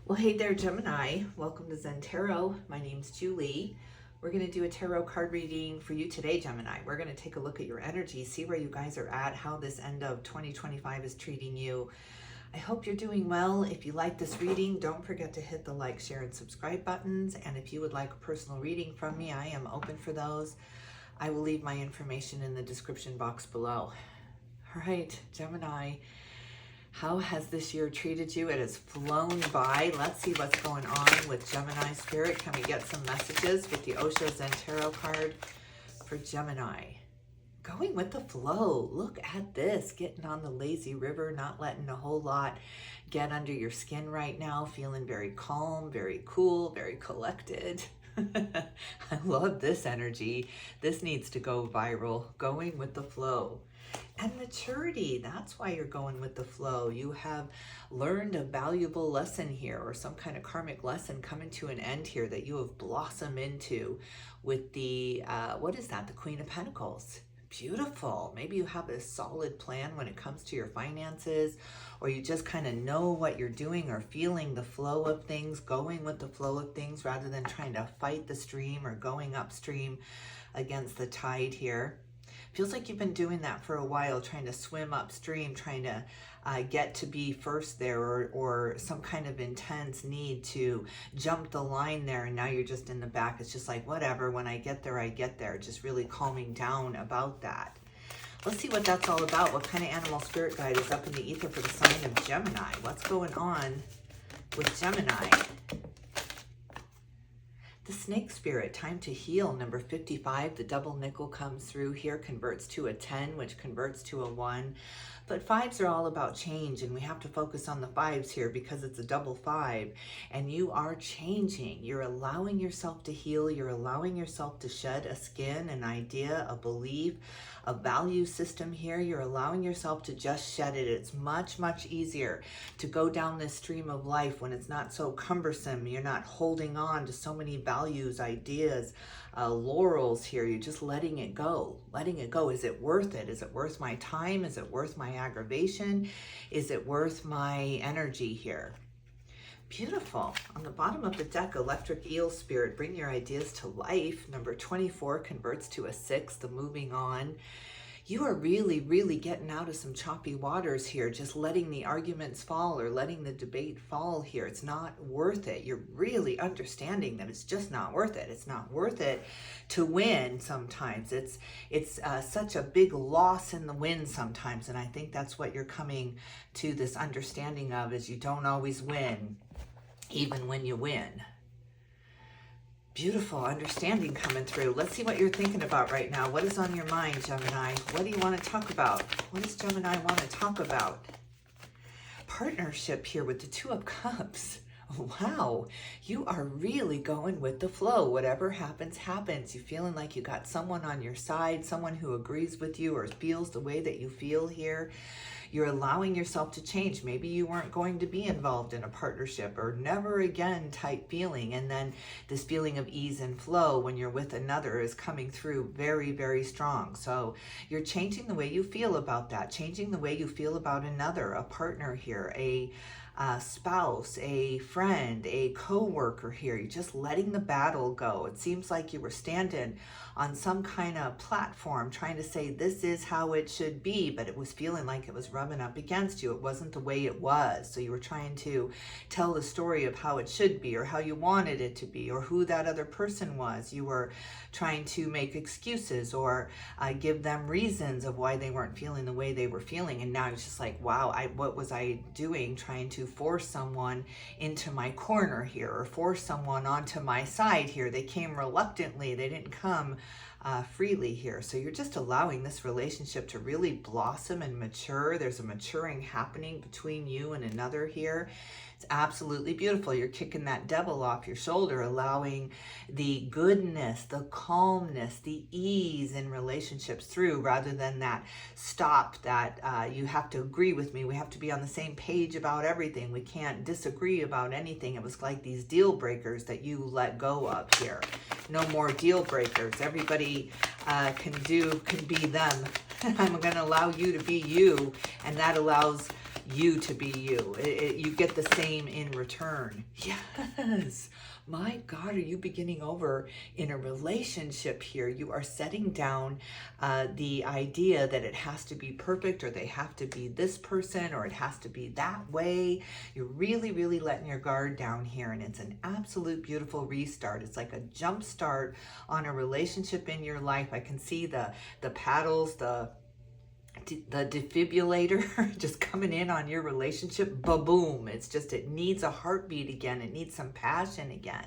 Well, hey there, Gemini. Welcome to Zen-Tarot. My name's Julie. We're going to do a tarot card reading for you today, Gemini. We're going to take a look at your energy, see where you guys are at, how this end of 2025 is treating you. I hope you're doing well. If you like this reading, don't forget to hit the like, share, and subscribe buttons. And if you would like a personal reading from me, I am open for those. I will leave my information in the description box below. All right, Gemini. How has this year treated you? It has flown by. Let's see what's going on with Gemini Spirit. Can we get some messages with the Osho Zen-Tarot card for Gemini? Going with the flow. Look at this. Getting on the lazy river, not letting a whole lot get under your skin right now. Feeling very calm, very cool, very collected. I love this energy. This needs to go viral. Going with the flow. And maturity, that's why you're going with the flow. You have learned a valuable lesson here, or some kind of karmic lesson coming to an end here that you have blossomed into with the, what is that? The Queen of Pentacles. Beautiful. Maybe you have a solid plan when it comes to your finances, or you just kind of know what you're doing or feeling the flow of things, going with the flow of things rather than trying to fight the stream or going upstream against the tide here. Feels like you've been doing that for a while, trying to swim upstream, trying to get to be first there, or some kind of intense need to jump the line there, and now you're just in the back. It's just like, whatever, when I get there, I get there. Just really calming down about that. Let's see what that's all about. What kind of animal spirit guide is up in the ether for the sign of Gemini? What's going on with Gemini? The snake spirit, time to heal, number 55. The double nickel comes through here, converts to a 10, which converts to a 1. But 5s are all about change, and we have to focus on the 5s here because it's a double 5. And you are changing. You're allowing yourself to heal. You're allowing yourself to shed a skin, an idea, a belief, a value system here. You're allowing yourself to just shed it. It's much, much easier to go down this stream of life when it's not so cumbersome. You're not holding on to so many values, ideas, laurels here. You're just letting it go. Letting it go. Is it worth it? Is it worth my time? Is it worth my aggravation? Is it worth my energy here? Beautiful. On the bottom of the deck, electric eel spirit, bring your ideas to life. Number 24 converts to a 6, the moving on. You are really, really getting out of some choppy waters here, just letting the arguments fall or letting the debate fall here. It's not worth it. You're really understanding that it's just not worth it. It's not worth it to win sometimes. It's such a big loss in the win sometimes, and I think that's what you're coming to this understanding of, is you don't always win, even when you win. Beautiful understanding coming through. Let's see what you're thinking about right now. What is on your mind, Gemini? What do you want to talk about? What does Gemini want to talk about? Partnership here with the Two of Cups. Wow, you are really going with the flow. Whatever happens, happens. You're feeling like you got someone on your side, someone who agrees with you or feels the way that you feel here. You're allowing yourself to change. Maybe you weren't going to be involved in a partnership, or never again type feeling. And then this feeling of ease and flow when you're with another is coming through very, very strong. So you're changing the way you feel about that, changing the way you feel about another, a partner here, a spouse, a friend, a co-worker here. You're just letting the battle go. It seems like you were standing on some kind of platform trying to say this is how it should be, but it was feeling like it was rubbing up against you. It wasn't the way it was. So you were trying to tell the story of how it should be, or how you wanted it to be, or who that other person was. You were trying to make excuses or give them reasons of why they weren't feeling the way they were feeling. And now it's just like, wow, what was I doing trying to force someone into my corner here, or force someone onto my side here? They came reluctantly. They didn't come freely here. So you're just allowing this relationship to really blossom and mature. There's a maturing happening between you and another here. It's absolutely beautiful. You're kicking that devil off your shoulder, allowing the goodness, the calmness, the ease in relationships through, rather than that stop that you have to agree with me. We have to be on the same page about everything. We can't disagree about anything. It was like these deal breakers that you let go of here. No more deal breakers. Everybody can be them. I'm going to allow you to be you, and that allows you to be you. You get the same in return. Yes. My God, are you beginning over in a relationship here? You are setting down the idea that it has to be perfect, or they have to be this person, or it has to be that way. You're really, really letting your guard down here, and it's an absolute beautiful restart. It's like a jump start on a relationship in your life. I can see the paddles, the defibrillator just coming in on your relationship. Ba-boom. It's just, it needs a heartbeat again. It needs some passion again.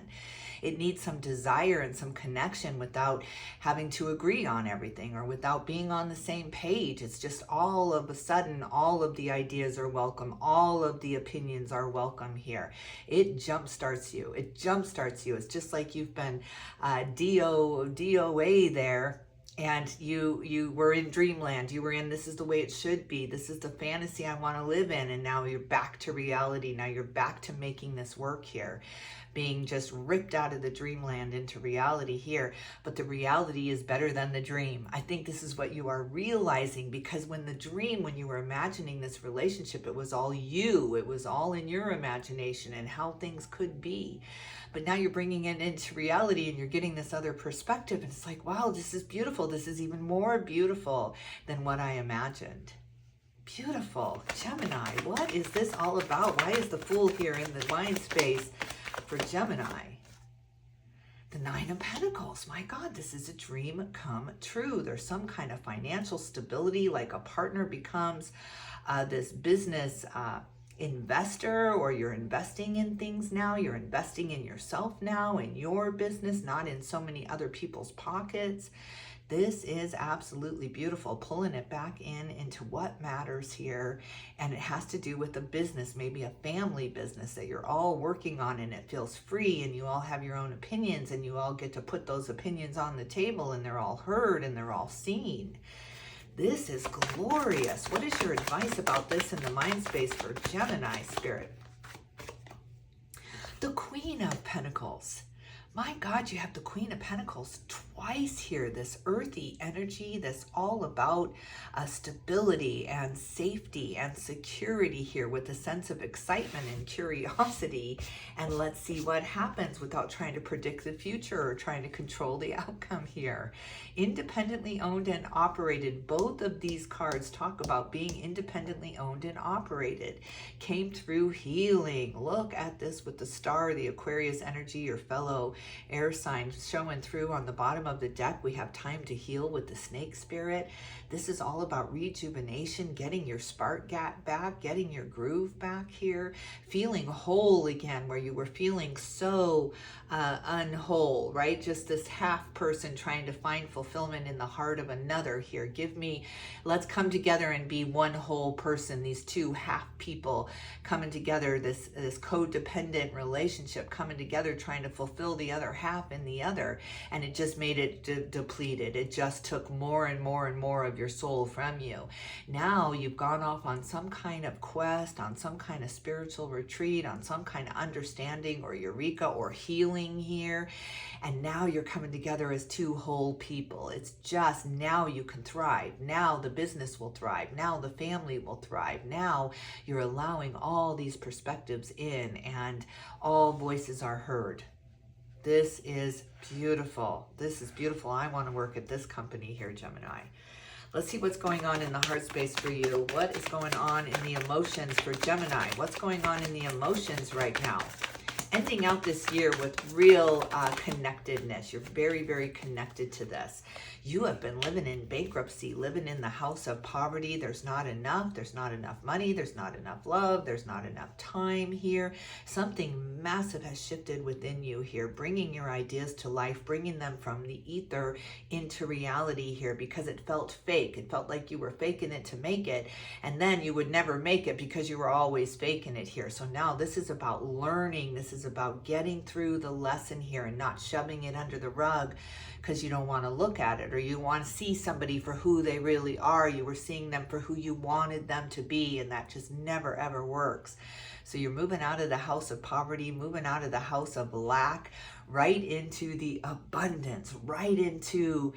It needs some desire and some connection without having to agree on everything or without being on the same page. It's just all of a sudden, all of the ideas are welcome. All of the opinions are welcome here. It jumpstarts you. It jumpstarts you. It's just like you've been DOA there. And you were in dreamland. You were in, this is the way it should be. This is the fantasy I want to live in. And now you're back to reality. Now you're back to making this work here. Being just ripped out of the dreamland into reality here. But the reality is better than the dream. I think this is what you are realizing, because when the dream, when you were imagining this relationship, it was all you. It was all in your imagination and how things could be. But now you're bringing it into reality and you're getting this other perspective. And it's like, wow, this is beautiful. This is even more beautiful than what I imagined. Beautiful. Gemini, what is this all about? Why is the Fool here in the mind space for Gemini? The Nine of Pentacles. My God, this is a dream come true. There's some kind of financial stability, like a partner becomes this business investor, or you're investing in things now. You're investing in yourself now, in your business, not in so many other people's pockets. This is absolutely beautiful, pulling it back into what matters here. And it has to do with a business, maybe a family business that you're all working on, and it feels free, and you all have your own opinions, and you all get to put those opinions on the table, and they're all heard and they're all seen. This is glorious. What is your advice about this in the mind space for Gemini, Spirit? The Queen of Pentacles. My God, you have the Queen of Pentacles twice here. This earthy energy that's all about stability and safety and security here, with a sense of excitement and curiosity. And let's see what happens without trying to predict the future or trying to control the outcome here. Independently owned and operated. Both of these cards talk about being independently owned and operated. Came through healing. Look at this with the star, the Aquarius energy, your fellow air sign showing through on the bottom of the deck. We have time to heal with the Snake Spirit. This is all about rejuvenation, getting your spark back, getting your groove back here, feeling whole again, where you were feeling so unwhole, right? Just this half person trying to find fulfillment in the heart of another here. Let's come together and be one whole person. These two half people coming together, this codependent relationship coming together, trying to fulfill the other half in the other. And it just made it depleted. It just took more and more and more of your soul from you. Now you've gone off on some kind of quest, on some kind of spiritual retreat, on some kind of understanding or eureka or healing here. And now you're coming together as two whole people. It's just, now you can thrive. Now the business will thrive. Now the family will thrive. Now you're allowing all these perspectives in, and all voices are heard. This is beautiful. This is beautiful. I want to work at this company here, Gemini. Let's see what's going on in the heart space for you. What is going on in the emotions for Gemini? What's going on in the emotions right now? Ending out this year with real connectedness. You're very, very connected to this. You have been living in bankruptcy, living in the house of poverty. There's not enough. There's not enough money. There's not enough love. There's not enough time here. Something massive has shifted within you here, bringing your ideas to life, bringing them from the ether into reality here, because it felt fake. It felt like you were faking it to make it, and then you would never make it because you were always faking it here. So now this is about learning. This is about getting through the lesson here and not shoving it under the rug because you don't want to look at it, or you want to see somebody for who they really are. You were seeing them for who you wanted them to be, and that just never ever works. So you're moving out of the house of poverty, moving out of the house of lack, right into the abundance, right into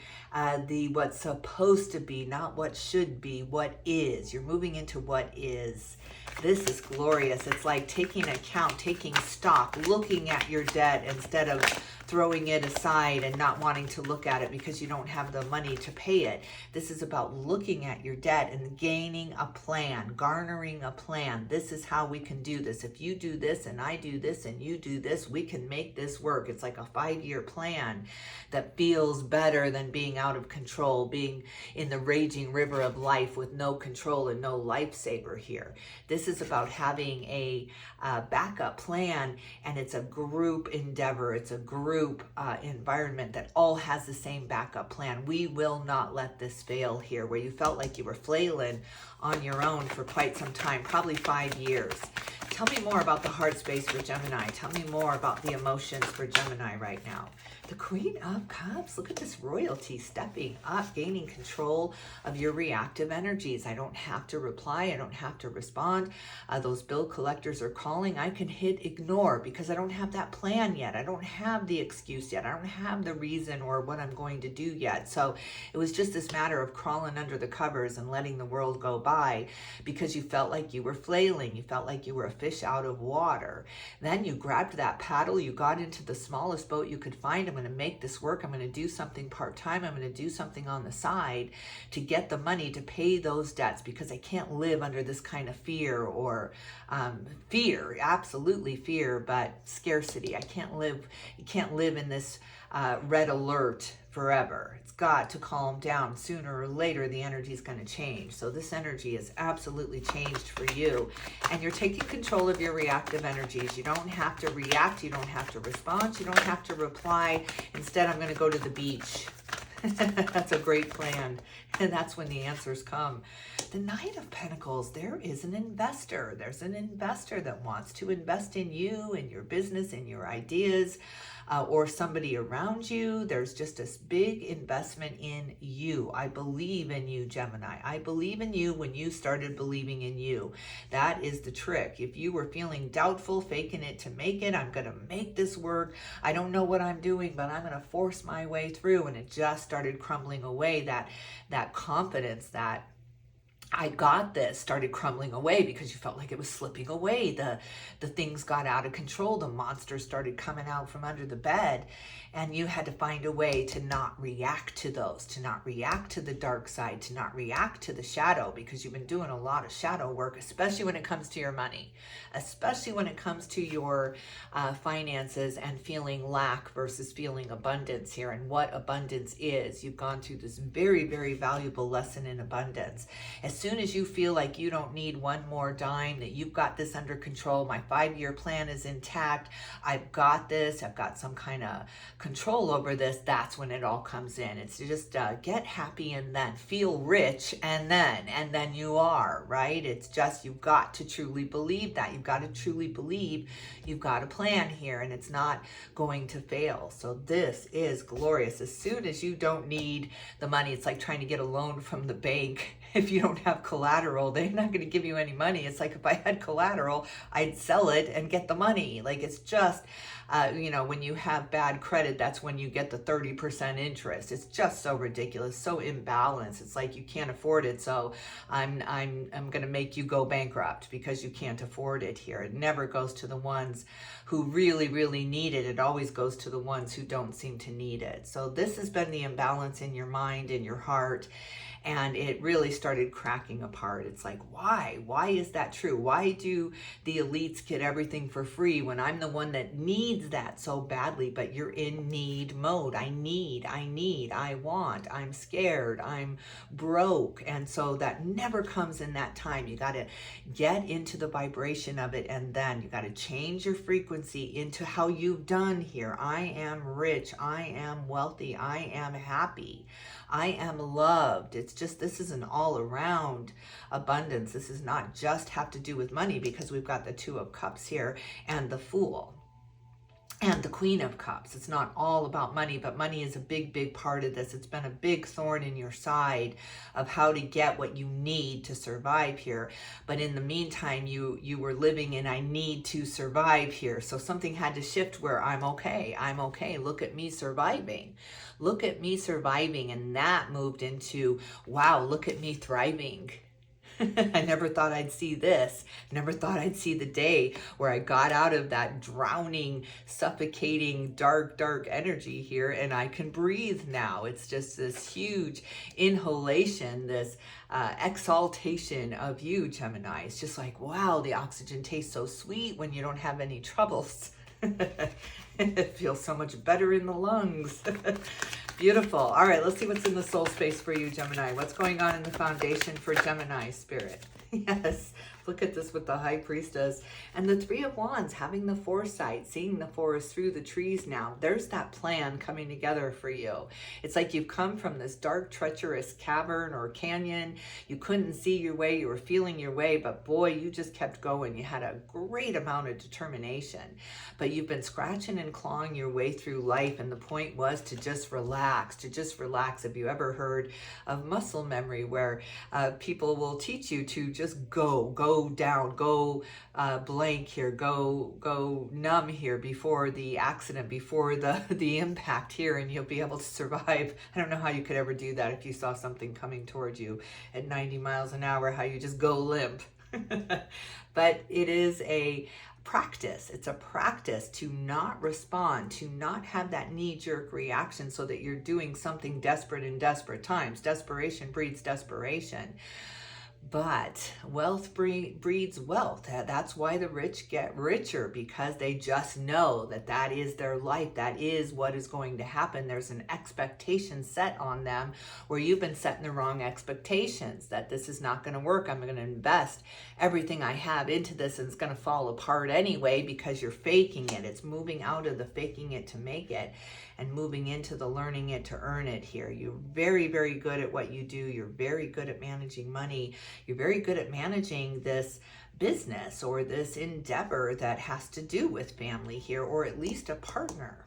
the what's supposed to be, not what should be, what is. You're moving into what is. This is glorious. It's like taking account, taking stock, looking at your debt instead of throwing it aside and not wanting to look at it because you don't have the money to pay it. This is about looking at your debt and gaining a plan, garnering a plan. This is how we can do this. If you do this and I do this and you do this, we can make this work. It's like a 5-year plan that feels better than being out of control, being in the raging river of life with no control and no lifesaver here. This is about having a backup plan, and it's a group endeavor. It's a group environment that all has the same backup plan. We will not let this fail here, where you felt like you were flailing on your own for quite some time, probably 5 years. Tell me more about the heart space for Gemini. Tell me more about the emotions for Gemini right now. The Queen of Cups, look at this royalty stepping up, gaining control of your reactive energies. I don't have to reply. I don't have to respond. Those bill collectors are calling. I can hit ignore because I don't have that plan yet. I don't have the excuse yet. I don't have the reason or what I'm going to do yet. So it was just this matter of crawling under the covers and letting the world go by because you felt like you were flailing. You felt like you were a fish out of water. Then you grabbed that paddle. You got into the smallest boat you could find. I'm going to make this work. I'm going to do something part-time. I'm going to do something on the side to get the money to pay those debts because I can't live under this kind of fear or fear, absolutely fear, but scarcity. I can't live, you can't live in this red alert forever. It's got to calm down. Sooner or later, the energy is going to change. So this energy is absolutely changed for you. And you're taking control of your reactive energies. You don't have to react. You don't have to respond. You don't have to reply. Instead, I'm going to go to the beach. That's a great plan. And that's when the answers come. The Knight of Pentacles, there is an investor. There's an investor that wants to invest in you, in your business, in your ideas, or somebody around you. There's just this big investment in you. I believe in you, Gemini. I believe in you when you started believing in you. That is the trick. If you were feeling doubtful, faking it to make it, I'm going to make this work. I don't know what I'm doing, but I'm going to force my way through. And it just started crumbling away. That confidence, that I got this, started crumbling away because you felt like it was slipping away. The things got out of control. The monsters started coming out from under the bed, and you had to find a way to not react to those, to not react to the dark side, to not react to the shadow, because you've been doing a lot of shadow work, especially when it comes to your money, especially when it comes to your finances and feeling lack versus feeling abundance here, and what abundance is. You've gone through this very, very valuable lesson in abundance. As soon as you feel like you don't need one more dime, that you've got this under control, my 5-year plan is intact, I've got this, I've got some kind of control over this, that's when it all comes in. It's just get happy and then feel rich and then you are, right? It's just, you've got to truly believe that. You've got to truly believe you've got a plan here and it's not going to fail. So this is glorious. As soon as you don't need the money, it's like trying to get a loan from the bank. If you don't have collateral, they're not going to give you any money. It's like if I had collateral, I'd sell it and get the money. Like it's just, when you have bad credit, that's when you get the 30% interest. It's just so ridiculous, so imbalanced. It's like you can't afford it, so I'm going to make you go bankrupt because you can't afford it here. It never goes to the ones who really, really need it. It always goes to the ones who don't seem to need it. So this has been the imbalance in your mind, in your heart. And it really started cracking apart. It's like, why? Why is that true? Why do the elites get everything for free when I'm the one that needs that so badly? But you're in need mode. I need, I want, I'm scared, I'm broke. And so that never comes in that time. You got to get into the vibration of it, and then you got to change your frequency into how you've done here. I am rich. I am wealthy. I am happy. I am loved. It's just, this is an all around abundance. This is not just have to do with money, because we've got the Two of Cups here and the Fool. and the Queen of Cups. It's not all about money, but money is a big, big part of this. It's been a big thorn in your side of how to get what you need to survive here. But in the meantime, you were living in I need to survive here. So something had to shift where I'm okay. I'm okay. Look at me surviving. Look at me surviving. And that moved into, wow, look at me thriving. I never thought I'd see this. Never thought I'd see the day where I got out of that drowning, suffocating, dark, dark energy here, and I can breathe now. It's just this huge inhalation, this exaltation of you, Gemini. It's just like, wow, the oxygen tastes so sweet when you don't have any troubles. It feels so much better in the lungs. Beautiful. All right, let's see what's in the soul space for you, Gemini. What's going on in the foundation for Gemini, Spirit? Yes, look at this with the High Priestess. And the Three of Wands, having the foresight, seeing the forest through the trees now. There's that plan coming together for you. It's like you've come from this dark, treacherous cavern or canyon. You couldn't see your way. You were feeling your way, but boy, you just kept going. You had a great amount of determination. But you've been scratching and clawing your way through life, and the point was to just relax, to just relax. Have you ever heard of muscle memory, where people will teach you to just go down, go blank here, go numb here before the accident, before the impact here, and you'll be able to survive. I don't know how you could ever do that if you saw something coming towards you at 90 miles an hour, how you just go limp. But it is a practice. It's a practice to not respond, to not have that knee-jerk reaction so that you're doing something desperate in desperate times. Desperation breeds desperation. But wealth breeds wealth. That's why the rich get richer, because they just know that that is their life. That is what is going to happen. There's an expectation set on them where you've been setting the wrong expectations, that this is not going to work. I'm going to invest everything I have into this and it's going to fall apart anyway, because you're faking it. It's moving out of the faking it to make it and moving into the learning it to earn it here. You're very, very good at what you do. You're very good at managing money. You're very good at managing this business or this endeavor that has to do with family here, or at least a partner.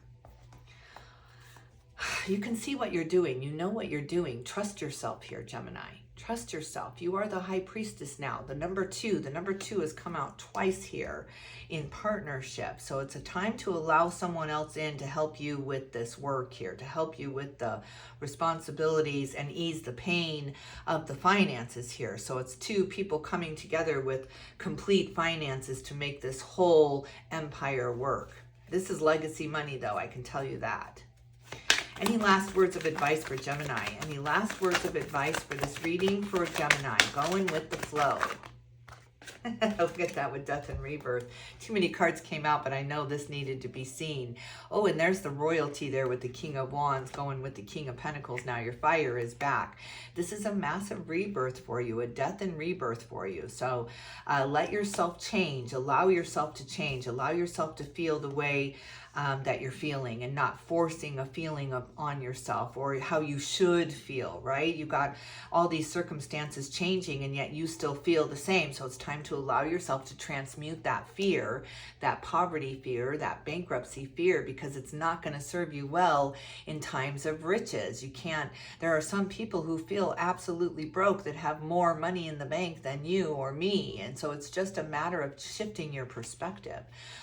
You can see what you're doing. You know what you're doing. Trust yourself here, Gemini. Trust yourself. You are the High Priestess now. The number two has come out twice here in partnership. So it's a time to allow someone else in to help you with this work here, to help you with the responsibilities and ease the pain of the finances here. So it's two people coming together with complete finances to make this whole empire work. This is legacy money, though, I can tell you that. Any last words of advice for Gemini? Any last words of advice for this reading for Gemini? Going with the flow. Look at that with Death and Rebirth. Too many cards came out, but I know this needed to be seen. Oh, and there's the royalty there with the King of Wands going with the King of Pentacles. Now your fire is back. This is a massive rebirth for you, a death and rebirth for you. So let yourself change. Allow yourself to change. Allow yourself to feel the way that you're feeling, and not forcing a feeling on yourself or how you should feel, right? You got all these circumstances changing and yet you still feel the same. So it's time to allow yourself to transmute that fear, that poverty fear, that bankruptcy fear, because it's not going to serve you well in times of riches. You can't, there are some people who feel absolutely broke that have more money in the bank than you or me. And so it's just a matter of shifting your perspective.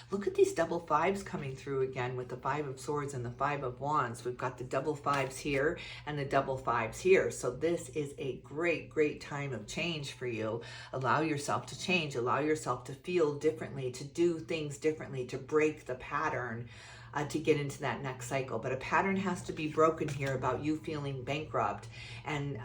Look at these double fives coming through again with the Five of Swords and the Five of Wands. We've got the double fives here and the double fives here. So this is a great, great time of change for you. Allow yourself to change. Allow yourself to feel differently, to do things differently, to break the pattern, to get into that next cycle. But a pattern has to be broken here about you feeling bankrupt and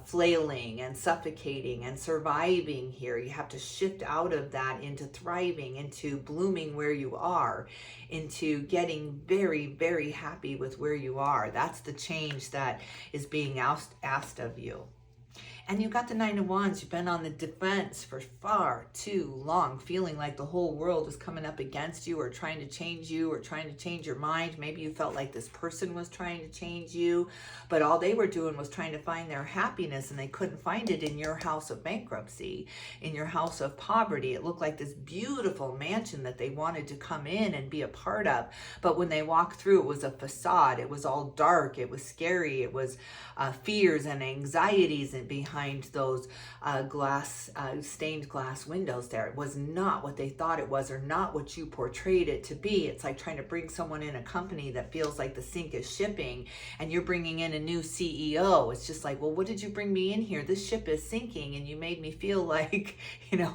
flailing and suffocating and surviving here. You have to shift out of that into thriving, into blooming where you are, into getting very, very happy with where you are. That's the change that is being asked of you. And you got the Nine of Wands. You've been on the defense for far too long, feeling like the whole world is coming up against you or trying to change you or trying to change your mind. Maybe you felt like this person was trying to change you, but all they were doing was trying to find their happiness, and they couldn't find it in your house of bankruptcy, in your house of poverty. It looked like this beautiful mansion that they wanted to come in and be a part of, but when they walked through, it was a facade. It was all dark. It was scary. It was fears and anxieties and behind those stained glass windows there. It was not what they thought it was, or not what you portrayed it to be. It's like trying to bring someone in a company that feels like the sink is shipping, and you're bringing in a new CEO. It's just like, well, what did you bring me in here? This ship is sinking, and you made me feel like,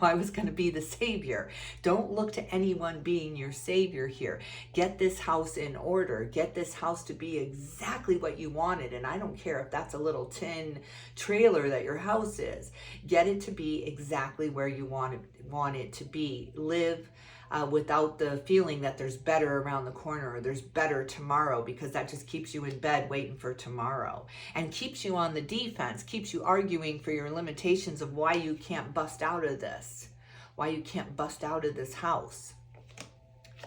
I was going to be the savior. Don't look to anyone being your savior here. Get this house in order. Get this house to be exactly what you wanted. And I don't care if that's a little tin trailer that your house is. Get it to be exactly where you want it to be. Live without the feeling that there's better around the corner or there's better tomorrow, because that just keeps you in bed waiting for tomorrow and keeps you on the defense, keeps you arguing for your limitations of why you can't bust out of this, why you can't bust out of this house.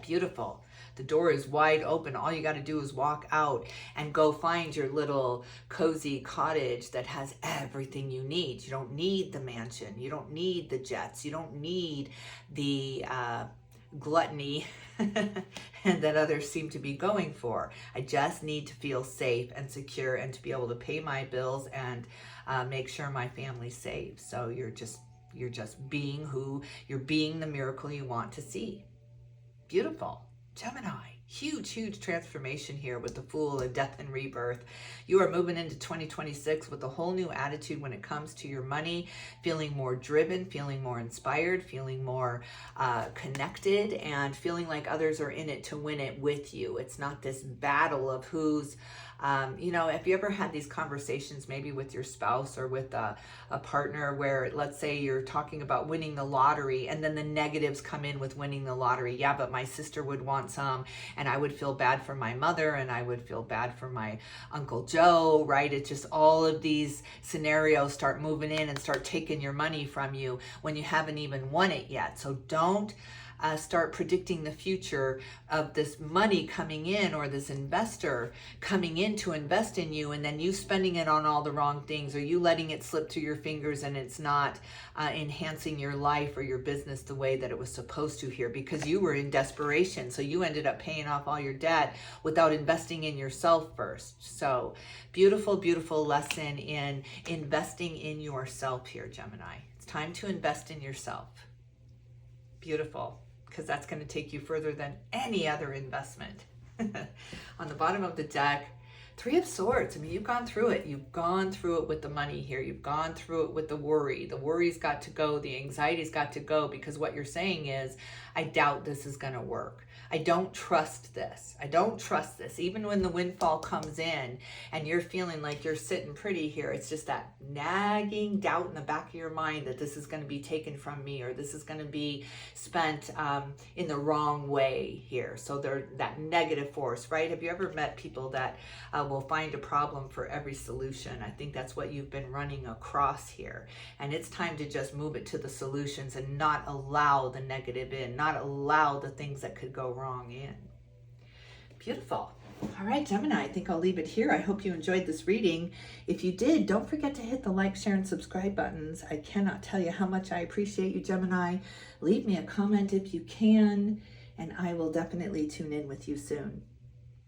Beautiful. The door is wide open. All you got to do is walk out and go find your little cozy cottage that has everything you need. You don't need the mansion. You don't need the jets. You don't need the gluttony and that others seem to be going for. I just need to feel safe and secure and to be able to pay my bills and make sure my family's safe. So you're just being you're being the miracle you want to see. Beautiful. Gemini, huge transformation here with the Fool and Death and Rebirth. You are moving into 2026 with a whole new attitude when it comes to your money, feeling more driven, feeling more inspired, feeling more connected, and feeling like others are in it to win it with you. It's not this battle of who's if you ever had these conversations maybe with your spouse or with a partner where, let's say, you're talking about winning the lottery and then the negatives come in with winning the lottery. Yeah, but my sister would want some, and I would feel bad for my mother, and I would feel bad for my Uncle Joe, right? It's just all of these scenarios start moving in and start taking your money from you when you haven't even won it yet. So don't start predicting the future of this money coming in or this investor coming in to invest in you, and then you spending it on all the wrong things, or you letting it slip through your fingers and it's not enhancing your life or your business the way that it was supposed to here, because you were in desperation. So you ended up paying off all your debt without investing in yourself first. So beautiful lesson in investing in yourself here, Gemini. It's time to invest in yourself. Beautiful. Because that's going to take you further than any other investment. On the bottom of the deck, Three of Swords. I mean, you've gone through it. You've gone through it with the money here. You've gone through it with the worry. The worry's got to go. The anxiety's got to go, because what you're saying is, I doubt this is going to work. I don't trust this. I don't trust this. Even when the windfall comes in and you're feeling like you're sitting pretty here, it's just that nagging doubt in the back of your mind that this is going to be taken from me, or this is going to be spent in the wrong way here. So they're that negative force, right? Have you ever met people that will find a problem for every solution? I think that's what you've been running across here. And it's time to just move it to the solutions and not allow the negative in, not allow the things that could go wrong in. Beautiful. All right, Gemini, I think I'll leave it here. I hope you enjoyed this reading. If you did, don't forget to hit the like, share, and subscribe buttons. I cannot tell you how much I appreciate you, Gemini. Leave me a comment if you can, and I will definitely tune in with you soon.